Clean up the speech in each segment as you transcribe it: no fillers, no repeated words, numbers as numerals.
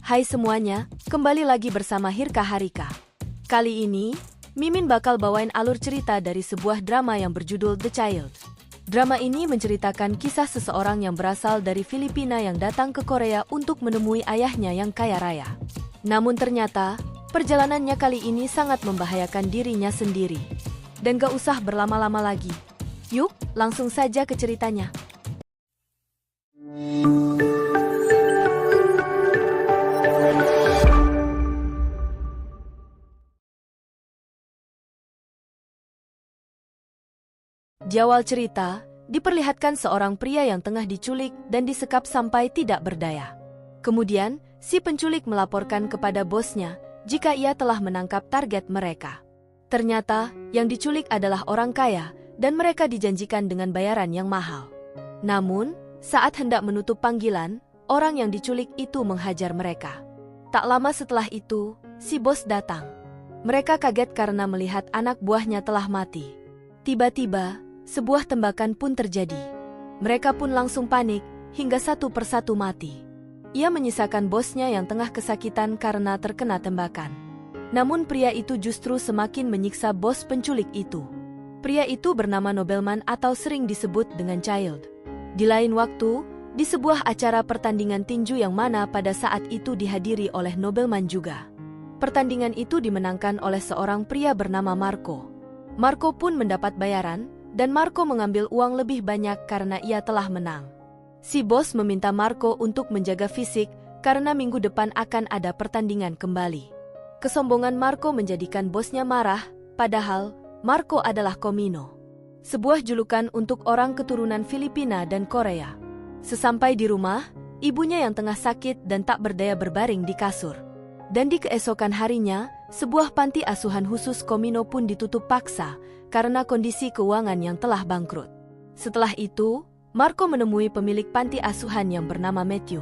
Hai semuanya, kembali lagi bersama Hirka Harika. Kali ini, Mimin bakal bawain alur cerita dari sebuah drama yang berjudul The Child. Drama ini menceritakan kisah seseorang yang berasal dari Filipina yang datang ke Korea untuk menemui ayahnya yang kaya raya. Namun ternyata, perjalanannya kali ini sangat membahayakan dirinya sendiri. Dan gak usah berlama-lama lagi. Yuk, langsung saja ke ceritanya. Di awal cerita, diperlihatkan seorang pria yang tengah diculik dan disekap sampai tidak berdaya. Kemudian, si penculik melaporkan kepada bosnya jika ia telah menangkap target mereka. Ternyata, yang diculik adalah orang kaya dan mereka dijanjikan dengan bayaran yang mahal. Namun, saat hendak menutup panggilan, orang yang diculik itu menghajar mereka. Tak lama setelah itu, si bos datang. Mereka kaget karena melihat anak buahnya telah mati. Tiba-tiba, sebuah tembakan pun terjadi. Mereka pun langsung panik, hingga satu persatu mati. Ia menyisakan bosnya yang tengah kesakitan karena terkena tembakan. Namun pria itu justru semakin menyiksa bos penculik itu. Pria itu bernama Nobelman atau sering disebut dengan Child. Di lain waktu, di sebuah acara pertandingan tinju yang mana pada saat itu dihadiri oleh Nobelman juga. Pertandingan itu dimenangkan oleh seorang pria bernama Marco. Marco pun mendapat bayaran, dan Marco mengambil uang lebih banyak karena ia telah menang. Si bos meminta Marco untuk menjaga fisik karena minggu depan akan ada pertandingan kembali. Kesombongan Marco menjadikan bosnya marah, padahal Marco adalah Komino, sebuah julukan untuk orang keturunan Filipina dan Korea. Sesampai di rumah, ibunya yang tengah sakit dan tak berdaya berbaring di kasur. Dan di keesokan harinya, sebuah panti asuhan khusus Komino pun ditutup paksa karena kondisi keuangan yang telah bangkrut. Setelah itu, Marco menemui pemilik panti asuhan yang bernama Matthew.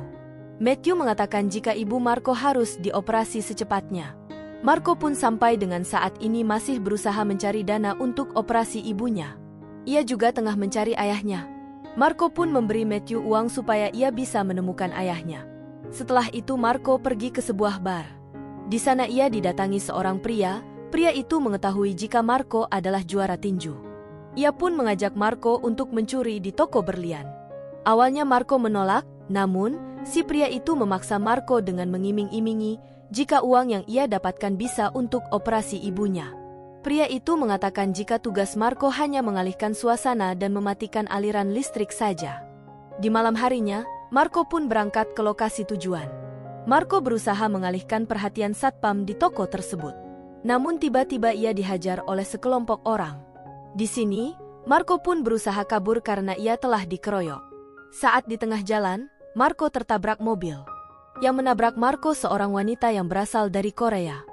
Matthew mengatakan jika ibu Marco harus dioperasi secepatnya. Marco pun sampai dengan saat ini masih berusaha mencari dana untuk operasi ibunya. Ia juga tengah mencari ayahnya. Marco pun memberi Matthew uang supaya ia bisa menemukan ayahnya. Setelah itu Marco pergi ke sebuah bar. Di sana ia didatangi seorang pria. Pria itu mengetahui jika Marco adalah juara tinju. Ia pun mengajak Marco untuk mencuri di toko berlian. Awalnya Marco menolak, namun si pria itu memaksa Marco dengan mengiming-imingi jika uang yang ia dapatkan bisa untuk operasi ibunya. Pria itu mengatakan jika tugas Marco hanya mengalihkan suasana dan mematikan aliran listrik saja. Di malam harinya, Marco pun berangkat ke lokasi tujuan. Marco berusaha mengalihkan perhatian satpam di toko tersebut. Namun tiba-tiba ia dihajar oleh sekelompok orang. Di sini, Marco pun berusaha kabur karena ia telah dikeroyok. Saat di tengah jalan, Marco tertabrak mobil. Yang menabrak Marco seorang wanita yang berasal dari Korea.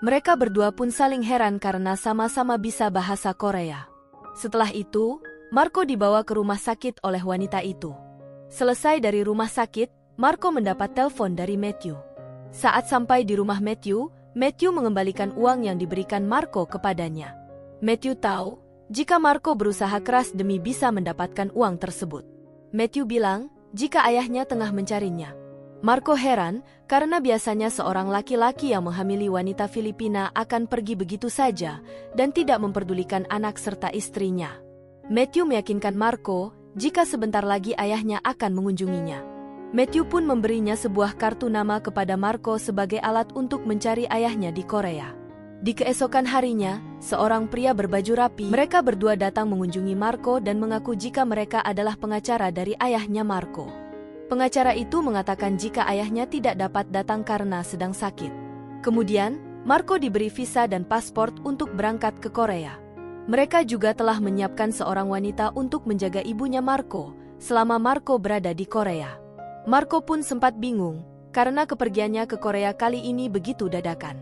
Mereka berdua pun saling heran karena sama-sama bisa bahasa Korea. Setelah itu, Marco dibawa ke rumah sakit oleh wanita itu. Selesai dari rumah sakit, Marco mendapat telepon dari Matthew. Saat sampai di rumah Matthew mengembalikan uang yang diberikan Marco kepadanya. Matthew tahu jika Marco berusaha keras demi bisa mendapatkan uang tersebut. Matthew bilang jika ayahnya tengah mencarinya. Marco heran karena biasanya seorang laki-laki yang menghamili wanita Filipina akan pergi begitu saja dan tidak memperdulikan anak serta istrinya. Matthew meyakinkan Marco jika sebentar lagi ayahnya akan mengunjunginya. Matthew pun memberinya sebuah kartu nama kepada Marco sebagai alat untuk mencari ayahnya di Korea. Di keesokan harinya, seorang pria berbaju rapi, mereka berdua datang mengunjungi Marco dan mengaku jika mereka adalah pengacara dari ayahnya Marco. Pengacara itu mengatakan jika ayahnya tidak dapat datang karena sedang sakit. Kemudian, Marco diberi visa dan paspor untuk berangkat ke Korea. Mereka juga telah menyiapkan seorang wanita untuk menjaga ibunya Marco selama Marco berada di Korea. Marco pun sempat bingung, karena kepergiannya ke Korea kali ini begitu dadakan.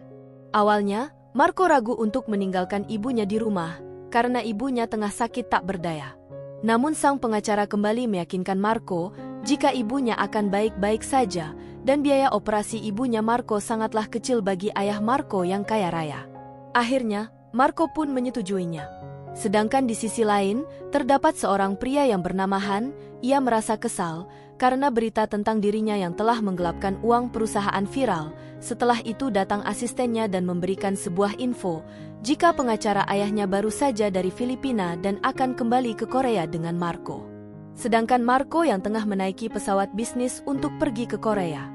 Awalnya, Marco ragu untuk meninggalkan ibunya di rumah, karena ibunya tengah sakit tak berdaya. Namun sang pengacara kembali meyakinkan Marco, jika ibunya akan baik-baik saja, dan biaya operasi ibunya Marco sangatlah kecil bagi ayah Marco yang kaya raya. Akhirnya, Marco pun menyetujuinya. Sedangkan di sisi lain, terdapat seorang pria yang bernama Han. Ia merasa kesal karena berita tentang dirinya yang telah menggelapkan uang perusahaan viral. Setelah itu datang asistennya dan memberikan sebuah info, jika pengacara ayahnya baru saja dari Filipina dan akan kembali ke Korea dengan Marco. Sedangkan Marco yang tengah menaiki pesawat bisnis untuk pergi ke Korea.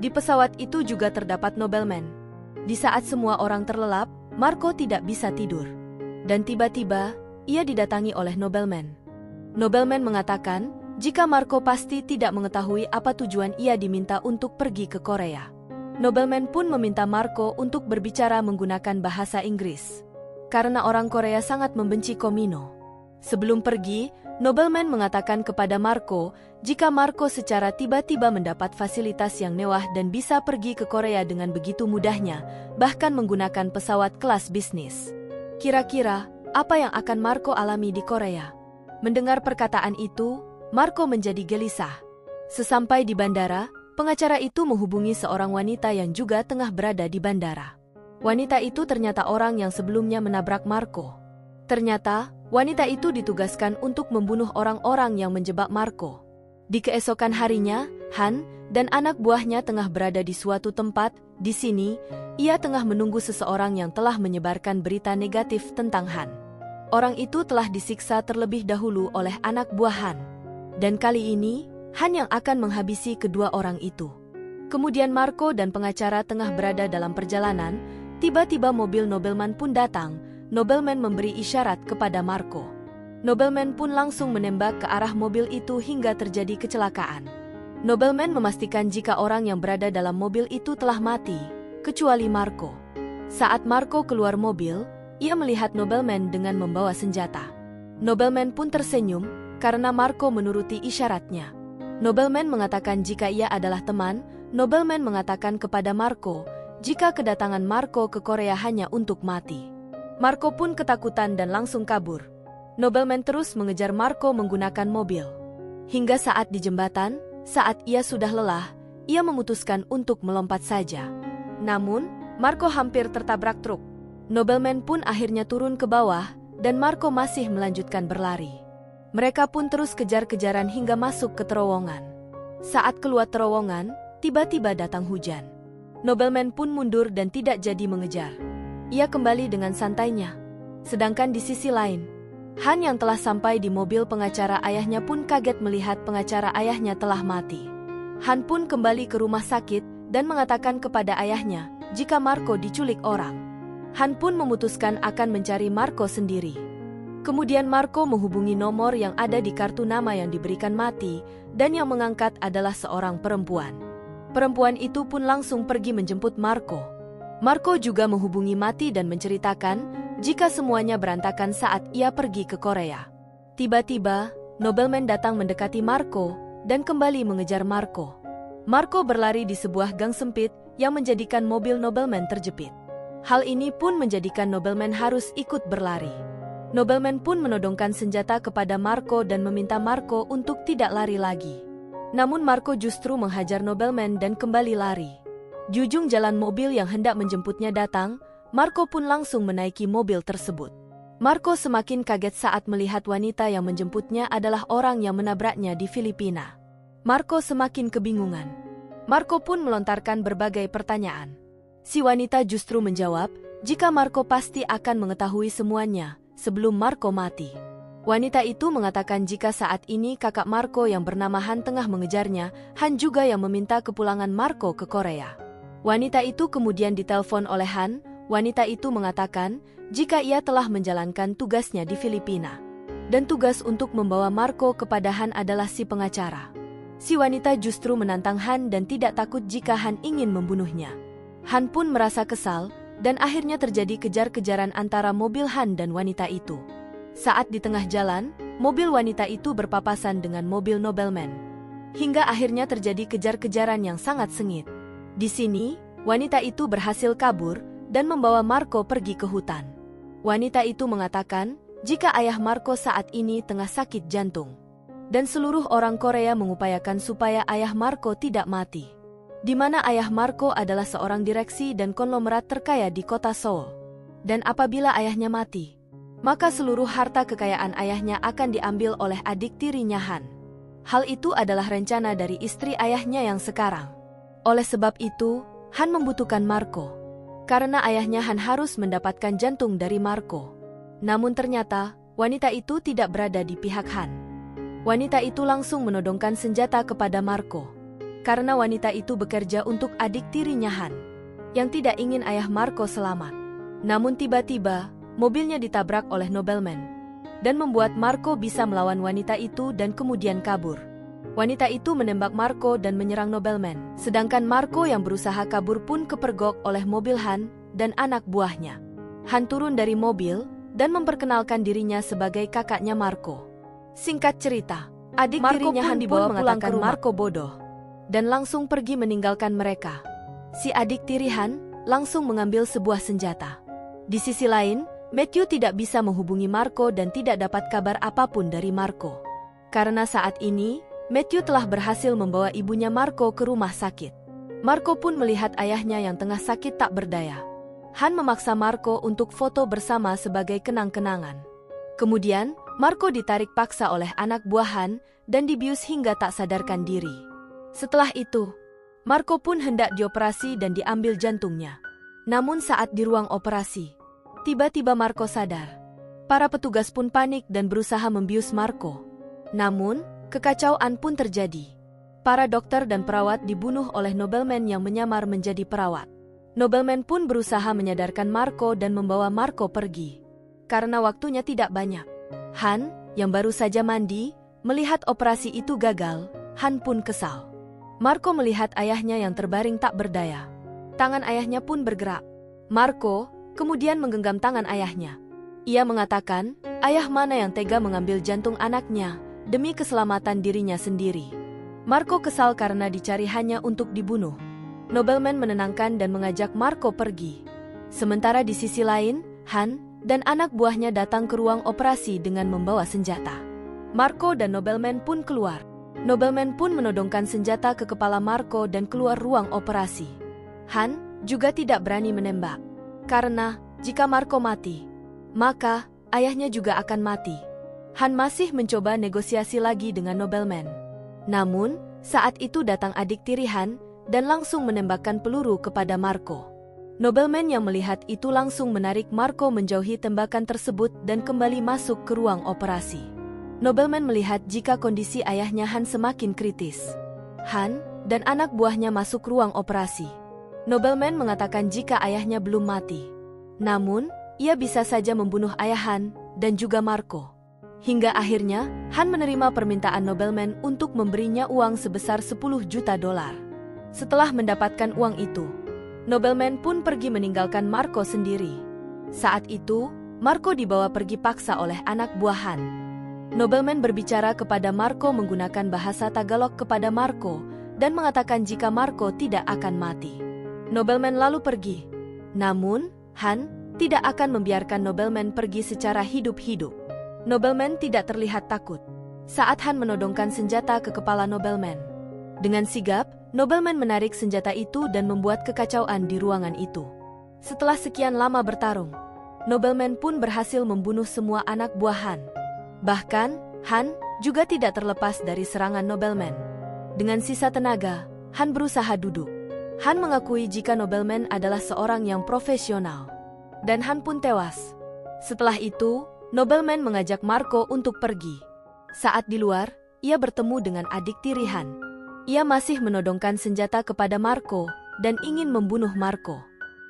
Di pesawat itu juga terdapat nobleman. Di saat semua orang terlelap, Marco tidak bisa tidur. Dan tiba-tiba, ia didatangi oleh nobleman. Nobleman mengatakan, jika Marco pasti tidak mengetahui apa tujuan ia diminta untuk pergi ke Korea. Nobleman pun meminta Marco untuk berbicara menggunakan bahasa Inggris. Karena orang Korea sangat membenci Komino. Sebelum pergi, nobleman mengatakan kepada Marco, jika Marco secara tiba-tiba mendapat fasilitas yang mewah dan bisa pergi ke Korea dengan begitu mudahnya, bahkan menggunakan pesawat kelas bisnis. Kira-kira, apa yang akan Marco alami di Korea? Mendengar perkataan itu, Marco menjadi gelisah. Sesampai di bandara, pengacara itu menghubungi seorang wanita yang juga tengah berada di bandara. Wanita itu ternyata orang yang sebelumnya menabrak Marco. Ternyata, wanita itu ditugaskan untuk membunuh orang-orang yang menjebak Marco. Di keesokan harinya, Han dan anak buahnya tengah berada di suatu tempat. Di sini, ia tengah menunggu seseorang yang telah menyebarkan berita negatif tentang Han. Orang itu telah disiksa terlebih dahulu oleh anak buah Han. Dan kali ini, Han yang akan menghabisi kedua orang itu. Kemudian Marco dan pengacara tengah berada dalam perjalanan, tiba-tiba mobil nobleman pun datang. Nobleman memberi isyarat kepada Marco. Nobleman pun langsung menembak ke arah mobil itu hingga terjadi kecelakaan. Nobleman memastikan jika orang yang berada dalam mobil itu telah mati, kecuali Marco. Saat Marco keluar mobil, ia melihat nobleman dengan membawa senjata. Nobleman pun tersenyum, karena Marco menuruti isyaratnya. Nobleman mengatakan jika ia adalah teman. Nobleman mengatakan kepada Marco, jika kedatangan Marco ke Korea hanya untuk mati. Marco pun ketakutan dan langsung kabur. Nobleman terus mengejar Marco menggunakan mobil. Hingga saat di jembatan, saat ia sudah lelah, ia memutuskan untuk melompat saja. Namun, Marco hampir tertabrak truk. Nobleman pun akhirnya turun ke bawah, dan Marco masih melanjutkan berlari. Mereka pun terus kejar-kejaran hingga masuk ke terowongan. Saat keluar terowongan, tiba-tiba datang hujan. Nobleman pun mundur dan tidak jadi mengejar. Ia kembali dengan santainya. Sedangkan di sisi lain, Han yang telah sampai di mobil pengacara ayahnya pun kaget melihat pengacara ayahnya telah mati. Han pun kembali ke rumah sakit dan mengatakan kepada ayahnya jika Marco diculik orang. Han pun memutuskan akan mencari Marco sendiri. Kemudian Marco menghubungi nomor yang ada di kartu nama yang diberikan Mati, dan yang mengangkat adalah seorang perempuan. Perempuan itu pun langsung pergi menjemput Marco. Marco juga menghubungi Mati dan menceritakan jika semuanya berantakan saat ia pergi ke Korea. Tiba-tiba, nobleman datang mendekati Marco dan kembali mengejar Marco. Marco berlari di sebuah gang sempit yang menjadikan mobil nobleman terjepit. Hal ini pun menjadikan nobleman harus ikut berlari. Nobleman pun menodongkan senjata kepada Marco dan meminta Marco untuk tidak lari lagi. Namun Marco justru menghajar nobleman dan kembali lari. Di ujung jalan mobil yang hendak menjemputnya datang, Marco pun langsung menaiki mobil tersebut. Marco semakin kaget saat melihat wanita yang menjemputnya adalah orang yang menabraknya di Filipina. Marco semakin kebingungan. Marco pun melontarkan berbagai pertanyaan. Si wanita justru menjawab, jika Marco pasti akan mengetahui semuanya sebelum Marco mati. Wanita itu mengatakan jika saat ini kakak Marco yang bernama Han tengah mengejarnya, Han juga yang meminta kepulangan Marco ke Korea. Wanita itu kemudian ditelepon oleh Han. Wanita itu mengatakan jika ia telah menjalankan tugasnya di Filipina. Dan tugas untuk membawa Marco kepada Han adalah si pengacara. Si wanita justru menantang Han dan tidak takut jika Han ingin membunuhnya. Han pun merasa kesal, dan akhirnya terjadi kejar-kejaran antara mobil Han dan wanita itu. Saat di tengah jalan, mobil wanita itu berpapasan dengan mobil nobleman. Hingga akhirnya terjadi kejar-kejaran yang sangat sengit. Di sini, wanita itu berhasil kabur dan membawa Marco pergi ke hutan. Wanita itu mengatakan, jika ayah Marco saat ini tengah sakit jantung. Dan seluruh orang Korea mengupayakan supaya ayah Marco tidak mati. Di mana ayah Marco adalah seorang direksi dan konglomerat terkaya di kota Seoul. Dan apabila ayahnya mati, maka seluruh harta kekayaan ayahnya akan diambil oleh adik tirinya Han. Hal itu adalah rencana dari istri ayahnya yang sekarang. Oleh sebab itu, Han membutuhkan Marco. Karena ayahnya Han harus mendapatkan jantung dari Marco. Namun ternyata, wanita itu tidak berada di pihak Han. Wanita itu langsung menodongkan senjata kepada Marco. Karena wanita itu bekerja untuk adik tirinya Han, yang tidak ingin ayah Marco selamat. Namun tiba-tiba, mobilnya ditabrak oleh nobleman, dan membuat Marco bisa melawan wanita itu dan kemudian kabur. Wanita itu menembak Marco dan menyerang nobleman, sedangkan Marco yang berusaha kabur pun kepergok oleh mobil Han dan anak buahnya. Han turun dari mobil dan memperkenalkan dirinya sebagai kakaknya Marco. Singkat cerita, adik tirinya Han dibawa pulang ke rumah. Marco bodoh dan langsung pergi meninggalkan mereka. Si adik tiri Han langsung mengambil sebuah senjata. Di sisi lain, Matthew tidak bisa menghubungi Marco dan tidak dapat kabar apapun dari Marco. Karena saat ini, Matthew telah berhasil membawa ibunya Marco ke rumah sakit. Marco pun melihat ayahnya yang tengah sakit tak berdaya. Han memaksa Marco untuk foto bersama sebagai kenang-kenangan. Kemudian, Marco ditarik paksa oleh anak buah Han dan dibius hingga tak sadarkan diri. Setelah itu, Marco pun hendak dioperasi dan diambil jantungnya. Namun saat di ruang operasi, tiba-tiba Marco sadar. Para petugas pun panik dan berusaha membius Marco. Namun, kekacauan pun terjadi. Para dokter dan perawat dibunuh oleh nobleman yang menyamar menjadi perawat. Nobleman pun berusaha menyadarkan Marco dan membawa Marco pergi. Karena waktunya tidak banyak. Han, yang baru saja mandi, melihat operasi itu gagal. Han pun kesal. Marco melihat ayahnya yang terbaring tak berdaya. Tangan ayahnya pun bergerak. Marco kemudian menggenggam tangan ayahnya. Ia mengatakan, ayah mana yang tega mengambil jantung anaknya demi keselamatan dirinya sendiri. Marco kesal karena dicari hanya untuk dibunuh. Nobleman menenangkan dan mengajak Marco pergi. Sementara di sisi lain, Han dan anak buahnya datang ke ruang operasi dengan membawa senjata. Marco dan nobleman pun keluar. Nobleman pun menodongkan senjata ke kepala Marco dan keluar ruang operasi. Han juga tidak berani menembak. Karena, jika Marco mati, maka ayahnya juga akan mati. Han masih mencoba negosiasi lagi dengan nobleman. Namun, saat itu datang adik tiri Han dan langsung menembakkan peluru kepada Marco. Nobleman yang melihat itu langsung menarik Marco menjauhi tembakan tersebut dan kembali masuk ke ruang operasi. Nobleman melihat jika kondisi ayahnya Han semakin kritis. Han dan anak buahnya masuk ruang operasi. Nobleman mengatakan jika ayahnya belum mati. Namun, ia bisa saja membunuh ayah Han dan juga Marco. Hingga akhirnya, Han menerima permintaan nobleman untuk memberinya uang sebesar $10 juta. Setelah mendapatkan uang itu, nobleman pun pergi meninggalkan Marco sendiri. Saat itu, Marco dibawa pergi paksa oleh anak buah Han. Nobleman berbicara kepada Marco menggunakan bahasa Tagalog kepada Marco dan mengatakan jika Marco tidak akan mati. Nobleman lalu pergi. Namun, Han tidak akan membiarkan nobleman pergi secara hidup-hidup. Nobleman tidak terlihat takut saat Han menodongkan senjata ke kepala nobleman. Dengan sigap, nobleman menarik senjata itu dan membuat kekacauan di ruangan itu. Setelah sekian lama bertarung, nobleman pun berhasil membunuh semua anak buah Han. Bahkan, Han juga tidak terlepas dari serangan nobleman. Dengan sisa tenaga, Han berusaha duduk. Han mengakui jika nobleman adalah seorang yang profesional. Dan Han pun tewas. Setelah itu, nobleman mengajak Marco untuk pergi. Saat di luar, ia bertemu dengan adik tiri Han. Ia masih menodongkan senjata kepada Marco dan ingin membunuh Marco.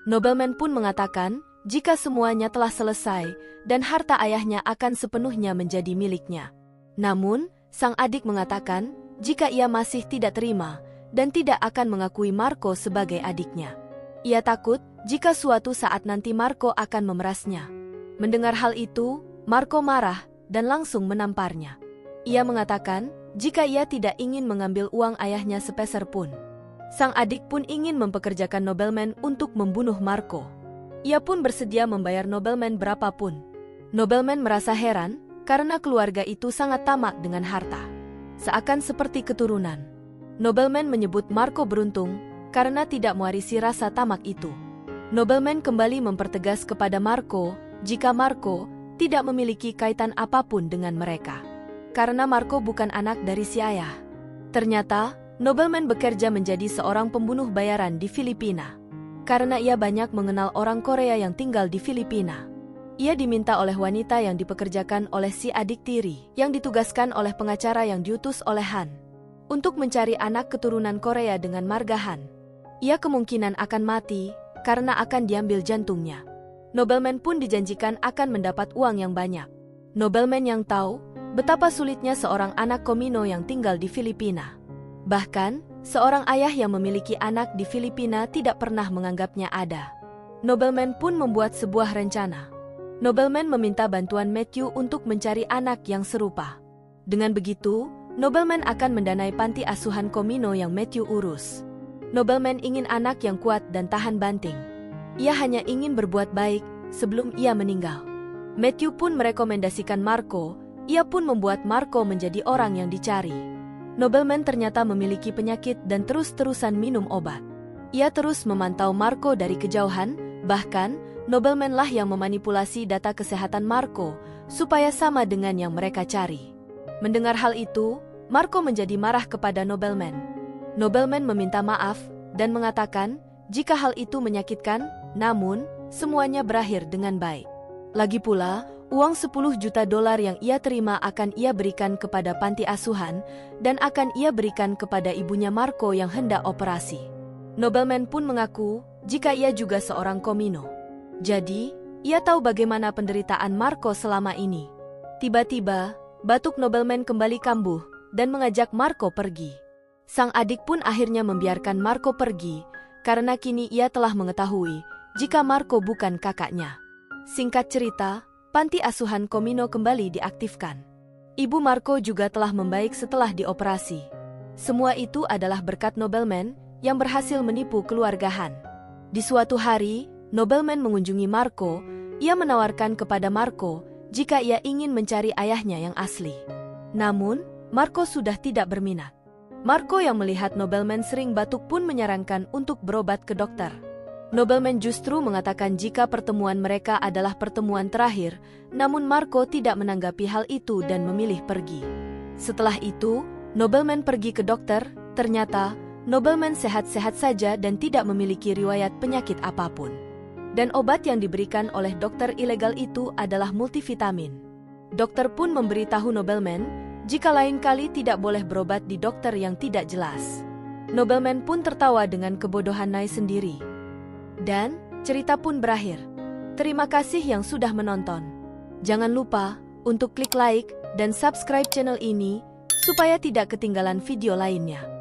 Nobleman pun mengatakan jika semuanya telah selesai dan harta ayahnya akan sepenuhnya menjadi miliknya. Namun, sang adik mengatakan jika ia masih tidak terima dan tidak akan mengakui Marco sebagai adiknya. Ia takut jika suatu saat nanti Marco akan memerasnya. Mendengar hal itu, Marco marah dan langsung menamparnya. Ia mengatakan jika ia tidak ingin mengambil uang ayahnya sepeser pun. Sang adik pun ingin mempekerjakan nobleman untuk membunuh Marco. Ia pun bersedia membayar nobleman berapapun. Nobleman merasa heran karena keluarga itu sangat tamak dengan harta. Seakan seperti keturunan. Nobleman menyebut Marco beruntung karena tidak mewarisi rasa tamak itu. Nobleman kembali mempertegas kepada Marco jika Marco tidak memiliki kaitan apapun dengan mereka. karena Marco bukan anak dari si ayah. Ternyata, nobleman bekerja menjadi seorang pembunuh bayaran di Filipina. Karena ia banyak mengenal orang Korea yang tinggal di Filipina. Ia diminta oleh wanita yang dipekerjakan oleh si adik tiri, yang ditugaskan oleh pengacara yang diutus oleh Han, untuk mencari anak keturunan Korea dengan marga Han. Ia kemungkinan akan mati, karena akan diambil jantungnya. Nobleman pun dijanjikan akan mendapat uang yang banyak. Nobleman yang tahu betapa sulitnya seorang anak Komino yang tinggal di Filipina. Bahkan, seorang ayah yang memiliki anak di Filipina tidak pernah menganggapnya ada. Nobleman pun membuat sebuah rencana. Nobleman meminta bantuan Matthew untuk mencari anak yang serupa. Dengan begitu, Nobleman akan mendanai panti asuhan Komino yang Matthew urus. Nobleman ingin anak yang kuat dan tahan banting. Ia hanya ingin berbuat baik sebelum ia meninggal. Matthew pun merekomendasikan Marco, ia pun membuat Marco menjadi orang yang dicari. Nobleman ternyata memiliki penyakit dan terus-terusan minum obat. Ia terus memantau Marco dari kejauhan, bahkan Nobleman lah yang memanipulasi data kesehatan Marco supaya sama dengan yang mereka cari. Mendengar hal itu, Marco menjadi marah kepada Nobleman. Nobleman meminta maaf dan mengatakan jika hal itu menyakitkan, namun semuanya berakhir dengan baik. Lagi pula, uang 10 juta dolar yang ia terima akan ia berikan kepada panti asuhan dan akan ia berikan kepada ibunya Marco yang hendak operasi. Nobleman pun mengaku jika ia juga seorang Komino. Jadi, ia tahu bagaimana penderitaan Marco selama ini. Tiba-tiba, batuk Nobleman kembali kambuh dan mengajak Marco pergi. Sang adik pun akhirnya membiarkan Marco pergi karena kini ia telah mengetahui jika Marco bukan kakaknya. Singkat cerita, panti asuhan Komino kembali diaktifkan. Ibu Marco juga telah membaik setelah dioperasi. Semua itu adalah berkat Nobleman yang berhasil menipu keluarga Han. Di suatu hari, Nobleman mengunjungi Marco. Ia menawarkan kepada Marco jika ia ingin mencari ayahnya yang asli. Namun, Marco sudah tidak berminat. Marco yang melihat Nobleman sering batuk pun menyarankan untuk berobat ke dokter. Nobleman justru mengatakan jika pertemuan mereka adalah pertemuan terakhir, namun Marco tidak menanggapi hal itu dan memilih pergi. Setelah itu, Nobleman pergi ke dokter. Ternyata, Nobleman sehat-sehat saja dan tidak memiliki riwayat penyakit apapun. Dan obat yang diberikan oleh dokter ilegal itu adalah multivitamin. Dokter pun memberitahu Nobleman jika lain kali tidak boleh berobat di dokter yang tidak jelas. Nobleman pun tertawa dengan kebodohan Nai sendiri. Dan, cerita pun berakhir. Terima kasih yang sudah menonton. Jangan lupa untuk klik like dan subscribe channel ini supaya tidak ketinggalan video lainnya.